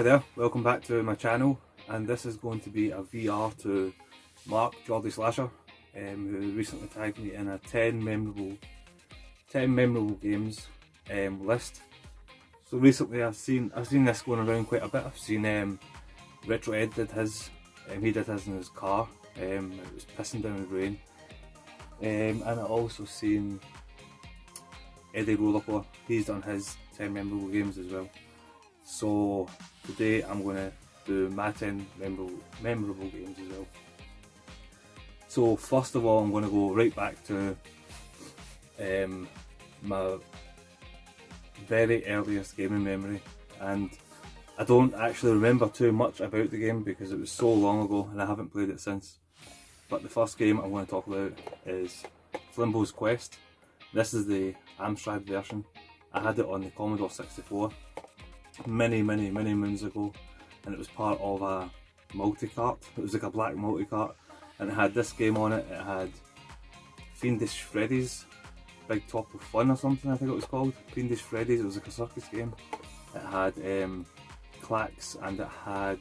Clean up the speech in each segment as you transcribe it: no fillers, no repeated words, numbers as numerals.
Hi there, welcome back to my channel, and this is going to be a VR to Mark Geordie Slasher, who recently tagged me in a 10 memorable games list. So recently I've seen this going around quite a bit. I've seen Retro Ed did his, he did his in his car, it was pissing down with rain, and I've also seen Eddie Rollercore, he's done his 10 memorable games as well. So today I'm going to do my 10 memorable games as well. So first of all I'm going to go right back to my very earliest gaming memory, and I don't actually remember too much about the game because it was so long ago and I haven't played it since. But the first game I'm going to talk about is Flimbo's Quest. This is the Amstrad version. I had it on the Commodore 64 many moons ago, and it was part of a multi-cart. It was like a black multi-cart, and it had this game on it. It had Fiendish Freddy's Big Top of Fun or something, I think it was called. Fiendish Freddy's, it was like a circus game. It had Clacks, and it had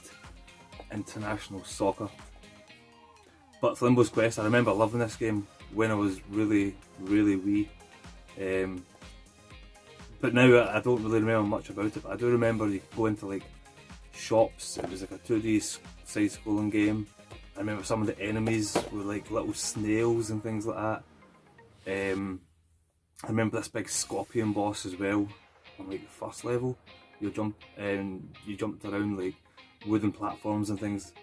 International Soccer. But Flimbo's Quest, I remember loving this game when I was really wee. But now I don't really remember much about it, but I do remember you could go into like shops. It was like a 2D side-scrolling game. I remember some of the enemies were like little snails and things like that. I remember this big scorpion boss as well on like the first level. You jumped around like wooden platforms and things.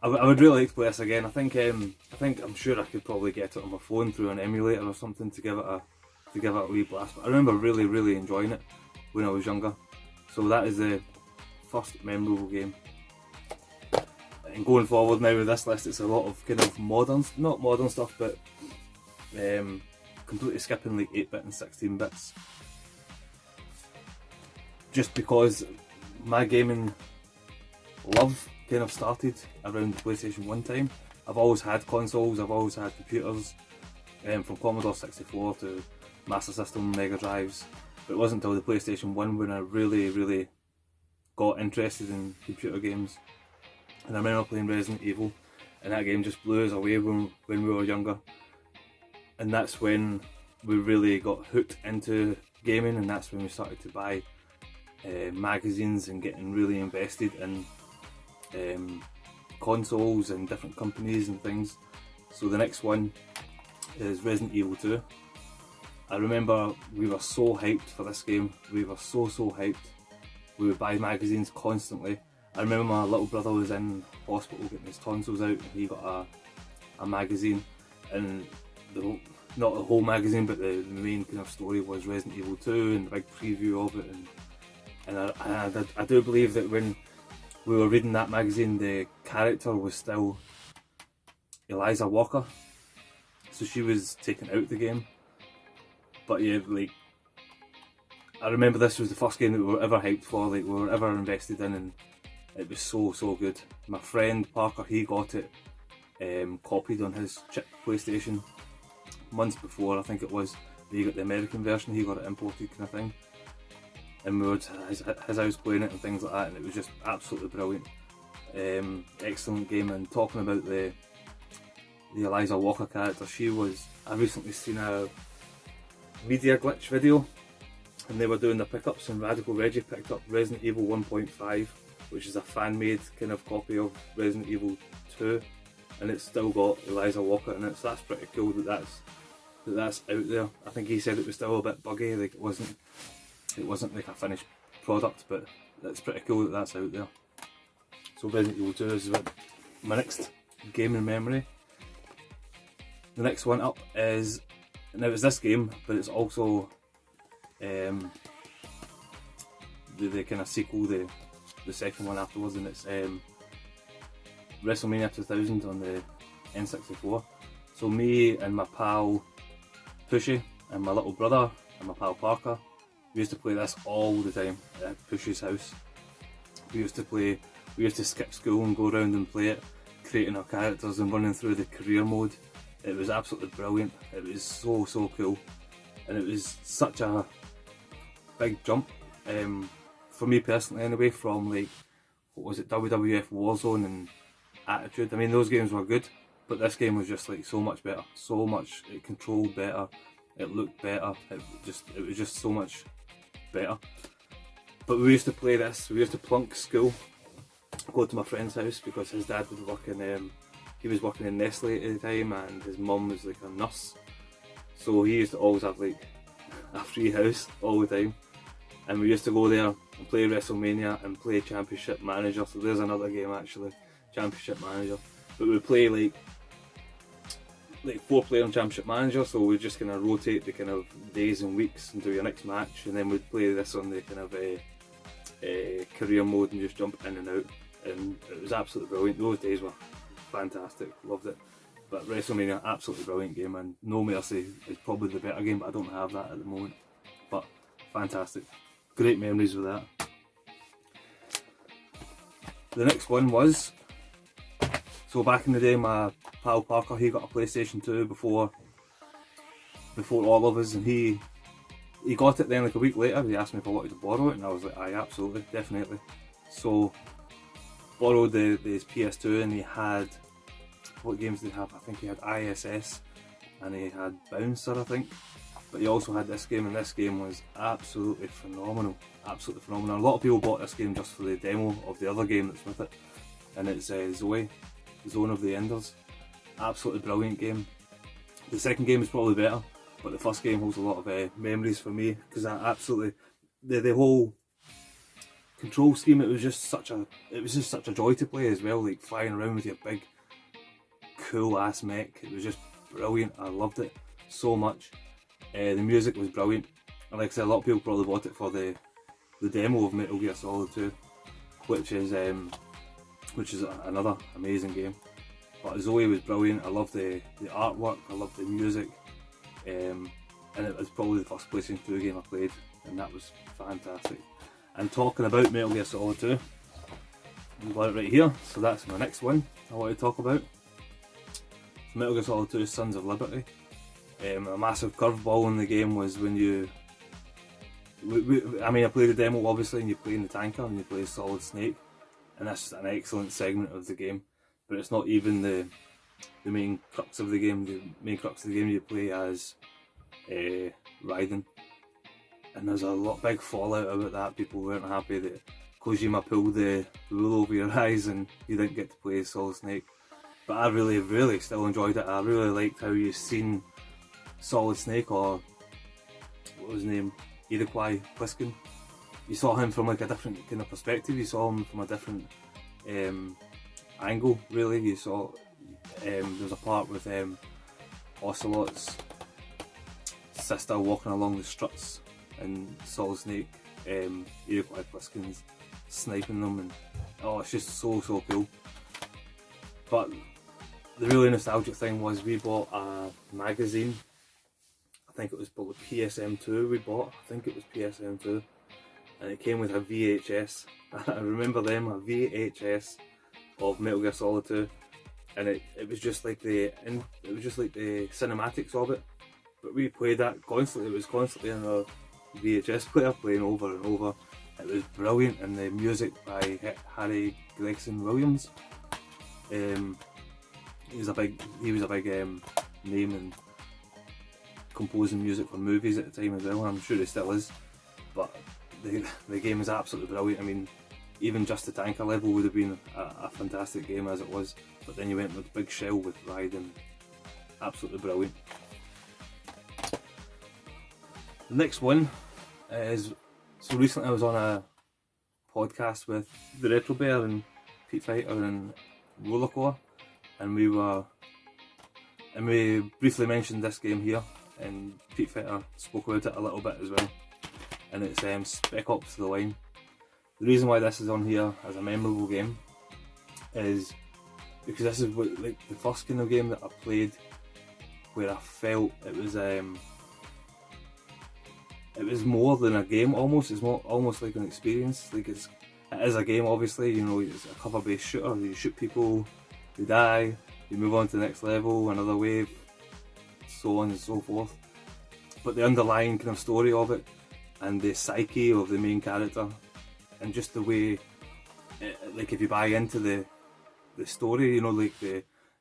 I would really like to play this again. I'm sure I could probably get it on my phone through an emulator or something to give it a wee blast. But I remember really enjoying it when I was younger. So that is the first memorable game. And going forward now with this list, it's a lot of kind of not modern stuff, but completely skipping like 8-bit and 16 bits. Just because my gaming love kind of started around the PlayStation 1 time. I've always had consoles, I've always had computers, from Commodore 64 to Master System, Mega Drives, but it wasn't until the PlayStation 1 when I really got interested in computer games. And I remember playing Resident Evil, and that game just blew us away when we were younger. And that's when we really got hooked into gaming, and that's when we started to buy magazines and getting really invested in consoles and different companies and things. So the next one is Resident Evil 2. I remember we were so hyped for this game. We were so hyped. We would buy magazines constantly. I remember my little brother was in hospital getting his tonsils out, and he got a magazine, and not the whole magazine, but the main kind of story was Resident Evil 2 and the big preview of it. And I do believe that when we were reading that magazine, the character was still Eliza Walker, so she was taken out of the game. But yeah, like, I remember this was the first game that we were ever hyped for, like we were ever invested in, and it was so good. My friend Parker, he got it copied on his chip PlayStation months before, I think it was. He got the American version, he got it imported kind of thing. And we were at his house playing it and things like that, and it was just absolutely brilliant. Excellent game. And talking about the Eliza Walker character, I recently seen a media glitch video, and they were doing the pickups, and Radical Reggie picked up Resident Evil 1.5, which is a fan-made kind of copy of Resident Evil 2, and it's still got Eliza Walker in it, so that's pretty cool that that's out there. I think he said it was still a bit buggy, like it wasn't like a finished product, but it's pretty cool that that's out there. So Resident Evil 2 is my next gaming memory. The next one up is, now it's this game, but it's also the kind of sequel, the second one afterwards, and it's Wrestlemania 2000 on the N64. So me and my pal Pushy and my little brother and my pal Parker, we used to play this all the time at Pushy's house. We used to skip school and go around and play it, creating our characters and running through the career mode. It was absolutely brilliant. It was so cool, and it was such a big jump for me personally anyway, from like, what was it, WWF Warzone and Attitude. I mean, those games were good, but this game was just like so much better, so much, it controlled better, it looked better, it was just so much better. But we used to play this, we used to plunk school, go to my friend's house because his dad would work in, he was working in Nestle at the time, and his mum was like a nurse. So he used to always have like a free house all the time. And we used to go there and play Wrestlemania and play Championship Manager. So there's another game actually, Championship Manager. But we play like 4-player on Championship Manager, so we just kind of rotate the kind of days and weeks until your next match, and then we'd play this on the kind of career mode and just jump in and out. And it was absolutely brilliant. Those days were fantastic, loved it. But Wrestlemania, absolutely brilliant game, and No Mercy is probably the better game, but I don't have that at the moment. But fantastic, great memories with that. The next one was, so back in the day, my pal Parker, he got a PlayStation 2 before all of us, and he got it then like a week later. He asked me if I wanted to borrow it, and I was like, aye, absolutely, definitely. So borrowed his PS2, and he had, what games did he have? I think he had ISS and he had Bouncer, I think. But he also had this game, and this game was absolutely phenomenal. Absolutely phenomenal. A lot of people bought this game just for the demo of the other game that's with it, and it's Zoe, Zone of the Enders. Absolutely brilliant game. The second game is probably better, but the first game holds a lot of memories for me, because I absolutely, the whole control scheme, it was just such a joy to play as well, like flying around with your big cool ass mech. It was just brilliant. I loved it so much. The music was brilliant, and like I said, a lot of people probably bought it for the demo of Metal Gear Solid 2, which is another amazing game. But Zoe was brilliant. I loved the artwork, I loved the music, and it was probably the first PlayStation 2 game I played, and that was fantastic. And talking about Metal Gear Solid 2, I've got it right here, so that's my next one I want to talk about. Metal Gear Solid 2 Sons of Liberty. A massive curveball in the game was when you, I played the demo obviously, and you play in the tanker and you play Solid Snake, and that's an excellent segment of the game, but it's not even the main crux of the game. The main crux of the game, you play as Raiden, and there's a big fallout about that. People weren't happy that Kojima pulled the wool over your eyes and you didn't get to play Solid Snake. But I really still enjoyed it. I really liked how you've seen Solid Snake, or what was his name, Iroquois Pliskin. You saw him from like a different kind of perspective. You saw him from a different angle. Really, you saw there's a part with Ocelot's sister walking along the struts, and Solid Snake, Iroquois Pliskin's sniping them, and oh, it's just so cool. But the really nostalgic thing was we bought a magazine. I think it was probably PSM2 we bought. I think it was PSM2. And it came with a VHS. I remember them, a VHS of Metal Gear Solid 2. And it was just like the cinematics of it. But we played that constantly. It was constantly in a VHS player playing over and over. It was brilliant, and the music by Harry Gregson Williams. He was a big name in composing music for movies at the time as well, and I'm sure he still is. But the game is absolutely brilliant. I mean, even just the tanker level would have been a fantastic game as it was, but then you went with Big Shell with Raiden. Absolutely brilliant. The next one is, so recently I was on a podcast with the Retro Bear and Pete Fighter and Rollercore, and we briefly mentioned this game here, and Pete Fighter spoke about it a little bit as well, and it's Spec Ops The Line. The reason why this is on here as a memorable game is because this is like the first kind of game that I played where I felt it was more than a game almost. It's more almost like an experience. Like it is a game, obviously, you know, it's a cover-based shooter. You shoot people, you die, you move on to the next level, another wave, so on and so forth. But the underlying kind of story of it and the psyche of the main character and just the way, like if you buy into the story, you know, like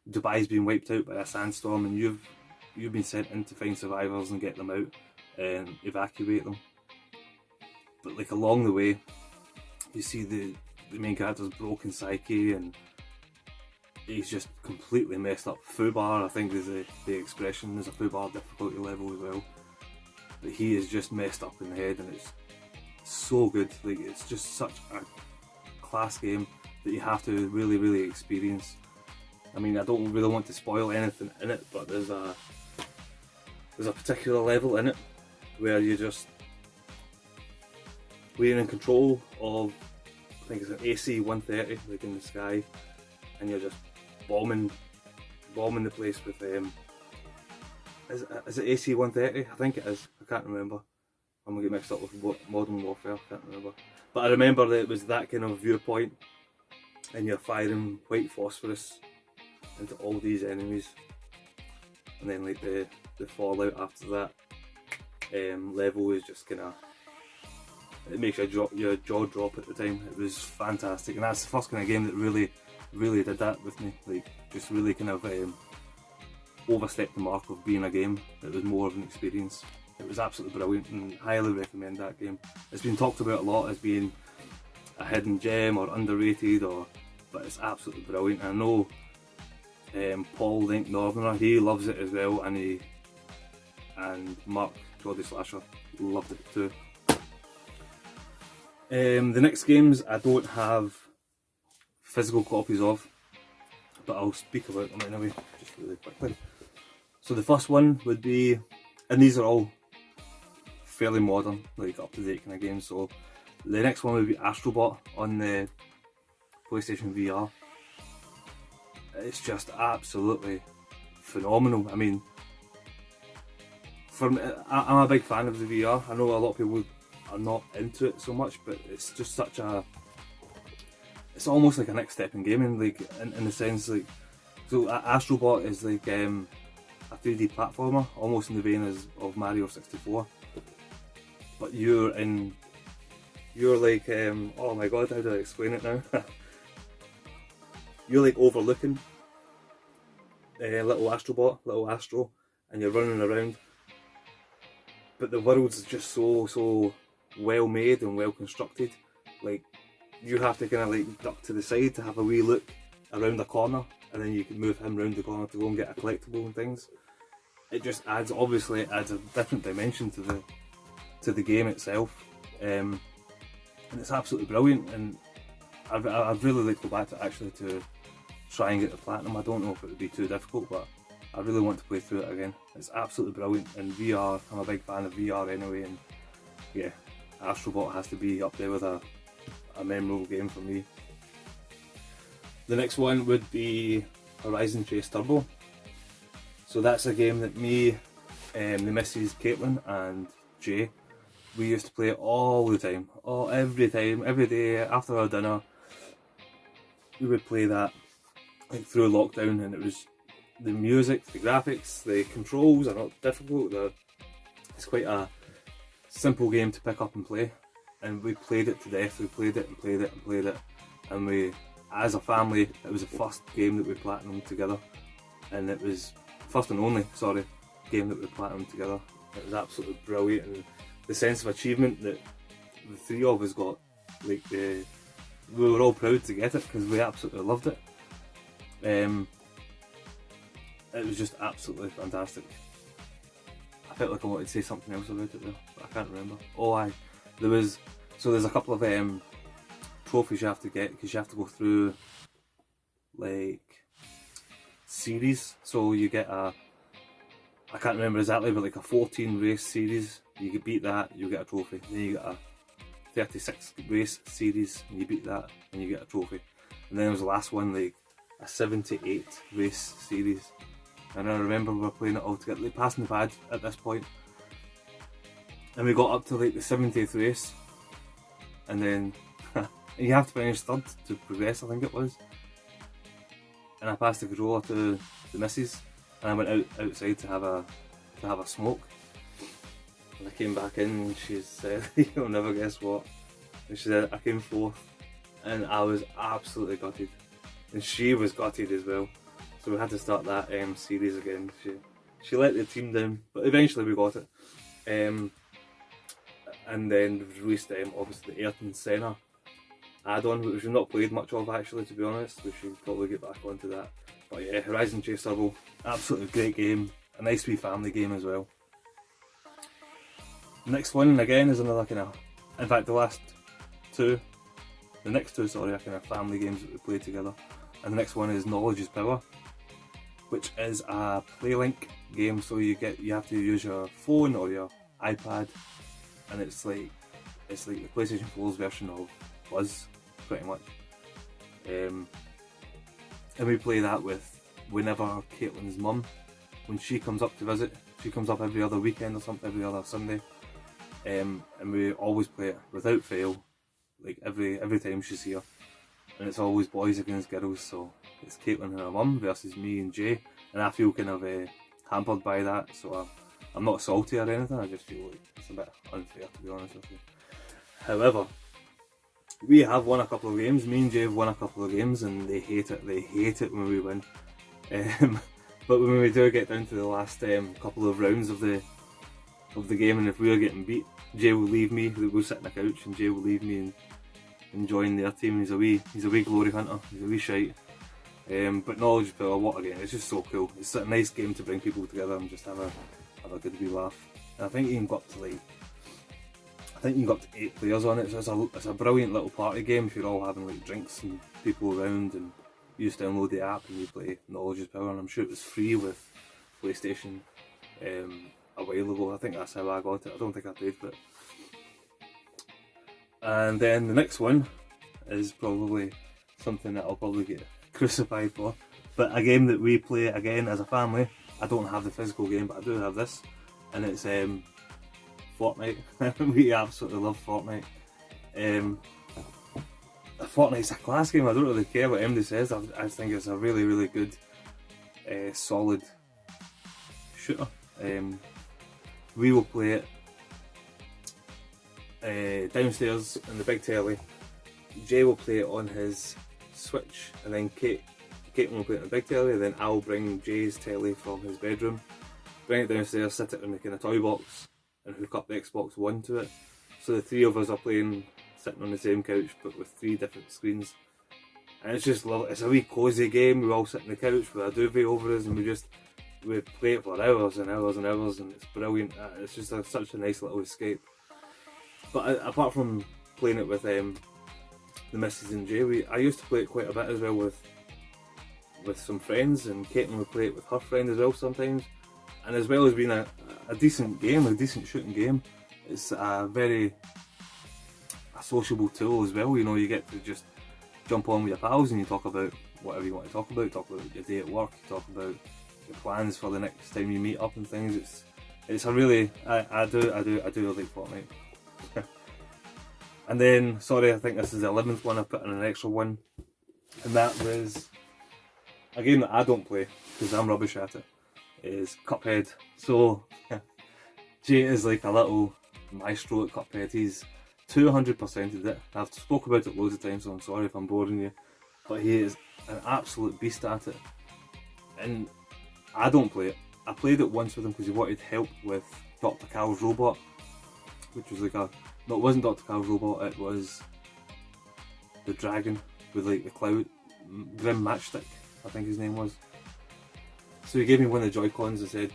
Dubai's been wiped out by a sandstorm, and you've been sent in to find survivors and get them out and evacuate them. But like along the way, you see the main character's broken psyche, and he's just completely messed up. Fubar, I think, is the expression. There's a Fubar difficulty level as well. But he is just messed up in the head, and it's so good. Like, it's just such a class game that you have to really, really experience. I mean, I don't really want to spoil anything in it, but there's a particular level in it where you're in control of, I think it's an AC-130, like in the sky, and you're just bombing the place with is it AC-130? I think it is. I can't remember. I'm gonna get mixed up with Modern Warfare. I can't remember. But I remember that it was that kind of viewpoint, and you're firing white phosphorus into all these enemies, and then like the fallout after that level is just kind of, it makes your jaw drop at the time. It was fantastic, and that's the first kind of game that really did that with me. Like, just really kind of overstepped the mark of being a game. It was more of an experience. It was absolutely brilliant, and highly recommend that game. It's been talked about a lot as being a hidden gem or underrated, but it's absolutely brilliant. I know Paul Link Northerner, he loves it as well, and Mark Jody Slasher loved it too. The next games I don't have physical copies of, but I'll speak about them anyway, just really quickly. So the first one would be, and these are all fairly modern, like up to date kind of games. So the next one would be Astrobot on the PlayStation VR. It's just absolutely phenomenal. I mean, I'm a big fan of the VR. I know a lot of people are not into it so much, but it's just such a, it's almost like a next step in gaming, like in the sense, like, so Astrobot is like a 3D platformer, almost in the vein of Mario 64, but you're like, oh my god, how do I explain it now? You're like overlooking little Astro, and you're running around, but the world's just so well made and well constructed. Like, you have to kind of like duck to the side to have a wee look around the corner, and then you can move him around the corner to go and get a collectible and things. It just obviously adds a different dimension to the game itself, and it's absolutely brilliant. And I'd really like to go back to actually to try and get the platinum. I don't know if it would be too difficult, but I really want to play through it again. It's absolutely brilliant, and VR, I'm a big fan of VR anyway, and yeah, Astrobot has to be up there with a memorable game for me. The next one would be Horizon Chase Turbo. So that's a game that me, the missus Caitlin and Jay, we used to play it all the time, every day after our dinner. We would play that like through lockdown, and it was the music, the graphics, the controls are not difficult. It's quite a simple game to pick up and play, and we played it to death. We played it and played it and played it, and we, as a family, it was the first game that we platinumed together, and it was first and only, game that we platinumed together. It was absolutely brilliant, and the sense of achievement that the three of us got, like we were all proud to get it because we absolutely loved it. It was just absolutely fantastic. I felt like I wanted to say something else about it though, but I can't remember. There's a couple of trophies you have to get, because you have to go through like series. So you get I can't remember exactly, but like a 14 race series. You can beat that, you get a trophy. Then you get a 36 race series, and you beat that, and you get a trophy. And then there was the last one, like a 78 race series. And I remember we were playing it all together, like passing the pad at this point. And we got up to like the 70th race, and then you have to finish third to progress, I think it was. And I passed the controller to the missus, and I went outside to have a smoke. And I came back in, and she said, "You'll never guess what." and she said I came fourth, and I was absolutely gutted, and she was gutted as well. So we had to start that series again. She let the team down, but eventually we got it. And then we've released obviously the Ayrton Senna add-on, which we've not played much of actually, to be honest. We should probably get back onto that. But yeah, Horizon Chase Turbo, absolutely great game, a nice wee family game as well. Next one again is another kind of, in fact the next two are kind of family games that we played together. And the next one is Knowledge is Power, which is a PlayLink game. So you have to use your phone or your iPad, and it's like the PlayStation 4's version of Buzz, pretty much. And we play that with whenever Caitlin's mum, when she comes up to visit. She comes up every other weekend or something, every other Sunday. And we always play it without fail, like every time she's here. And it's always boys against girls, so it's Caitlin and her mum versus me and Jay. And I feel kind of hampered by that, so I'm not salty or anything, I just feel like it's a bit unfair, to be honest with you. However, we have won a couple of games. Me and Jay have won a couple of games, and they hate it when we win. But when we do get down to the last couple of rounds of the game, and if we are getting beat, Jay will leave me. We'll sit on the couch, and Jay will leave me and join their team. He's a wee glory hunter. He's a wee shite. But Knowledge is Power, what again? It's just so cool. It's a nice game to bring people together and just have a good wee laugh. And I think you can go up to 8 players on it. So it's a brilliant little party game if you're all having like drinks and people around, and you just download the app and you play Knowledge is Power. And I'm sure it was free with PlayStation a while ago. I think that's how I got it. I don't think I paid for it. And then the next one is probably something that I'll probably get crucified for, but a game that we play again as a family. I don't have the physical game, but I do have this, and it's Fortnite. We absolutely love Fortnite. Fortnite's a class game. I don't really care what anybody says. I think it's a really, really good, solid shooter. We will play it downstairs in the big telly. Jay will play it on his Switch, and then Caitlin will play it on the big telly. Then I'll bring Jay's telly from his bedroom, bring it downstairs, sit it in the kind of toy box, and hook up the Xbox One to it. So the three of us are playing, sitting on the same couch, but with 3 different screens. And it's just lovely. It's a wee cosy game. We all sit on the couch with a duvet over us, and we play it for hours and hours and hours, and it's brilliant. It's just such a nice little escape. But apart from playing it with the missus and Jay, I used to play it quite a bit as well with some friends, and Caitlin would play it with her friend as well sometimes. And as well as being a decent game, a decent shooting game, it's a sociable tool as well. You know, you get to just jump on with your pals and you talk about whatever you want to talk about your day at work, you talk about your plans for the next time you meet up and things. It's a really, I do like Fortnite. And then, sorry, I think this is the 11th one. I put in an extra one, and that was a game that I don't play because I'm rubbish at it. Is Cuphead. So Jay is like a little maestro at Cuphead. He's 200%ed it. I've spoke about it loads of times, so I'm sorry if I'm boring you, but he is an absolute beast at it. And I don't play it. I played it once with him because he wanted help with Dr. Cal's robot, which was like no, it wasn't Dr. Cal's robot, it was the dragon with like the cloud, Grim Matchstick, I think his name was. So he gave me one of the Joy-Cons and said,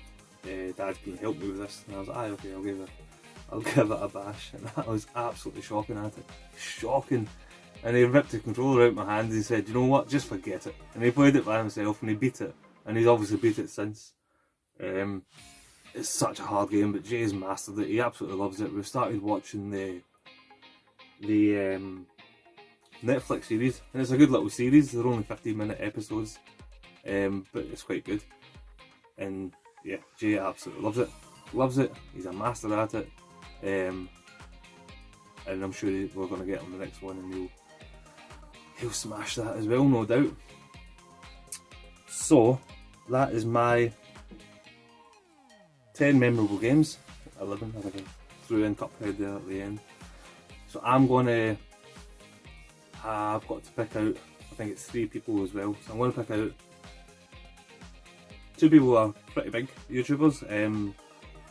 Dad, can you help me with this? And I was like, aye, okay, I'll give it a bash. And I was absolutely shocking at it. Shocking. And he ripped the controller out of my hand and he said, you know what, just forget it. And he played it by himself and he beat it. And he's obviously beat it since. It's such a hard game, but Jay's mastered it. He absolutely loves it. We've started watching the Netflix series, and it's a good little series. They're only 15-minute episodes, but it's quite good. And yeah, Jay absolutely loves it. He's a master at it, and I'm sure we're going to get on the next one, and he'll smash that as well, no doubt. So that is my 10 memorable games. 11, I think I threw in Cuphead there at the end. So I'm going to I've got to pick out, I think it's 3 people as well, so I'm going to pick out 2 people who are pretty big YouTubers,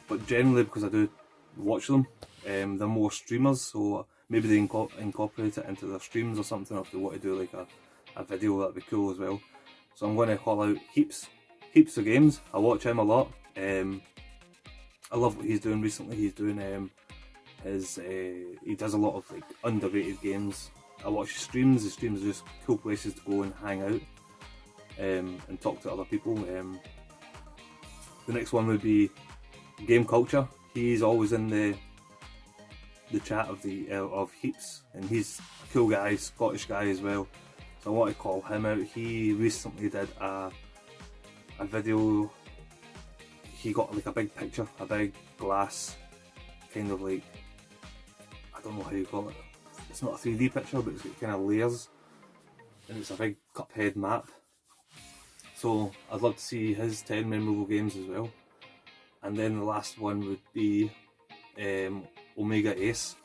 but generally because I do watch them, they're more streamers, so maybe they incorporate it into their streams or something, or if they want to do like a video, that'd be cool as well. So I'm going to call out Heaps of Games. I watch him a lot. I love what he's doing recently. He's doing he does a lot of like underrated games. I watch his streams. His streams are just cool places to go and hang out and talk to other people. The next one would be Game Culture. He's always in the chat of Heaps, and he's a cool guy, Scottish guy as well. So I want to call him out. He recently did a video. He got like a big picture, a big glass, kind of like, I don't know how you call it. It's not a 3D picture, but it's got kind of layers, and it's a big Cuphead map. So I'd love to see his 10 memorable games as well. And then the last one would be Omega Ace.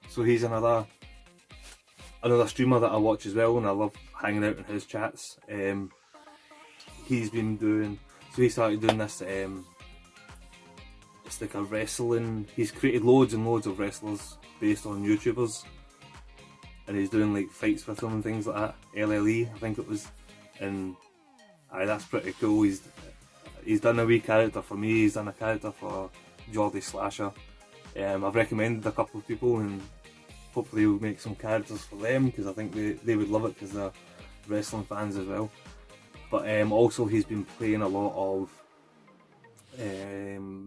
So he's another streamer that I watch as well, and I love hanging out in his chats. He's been doing, so he started doing this, it's like a wrestling, he's created loads and loads of wrestlers based on YouTubers, and he's doing like fights with them and things like that. LLE, I think it was, and that's pretty cool. He's done a wee character for me, he's done a character for Geordie Slasher. I've recommended a couple of people, and hopefully we'll make some characters for them, because I think they would love it, because they're wrestling fans as well. But also he's been playing a lot of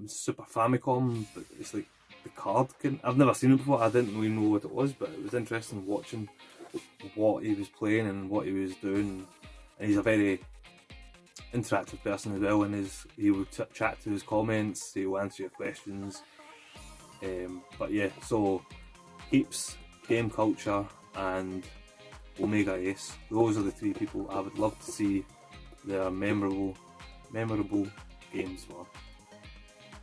Super Famicom, but it's like the card. I've never seen it before, I didn't really know what it was, but it was interesting watching what he was playing and what he was doing. And he's a very interactive person as well, and he will chat to his comments, he will answer your questions. But yeah, so Heaps, Game Culture and Omega Ace, those are the 3 people I would love to see their memorable games for.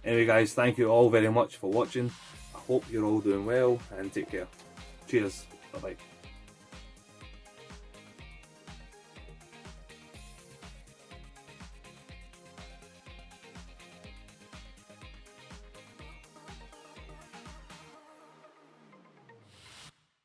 Anyway guys, thank you all very much for watching. I hope you're all doing well, and take care. Cheers, bye bye.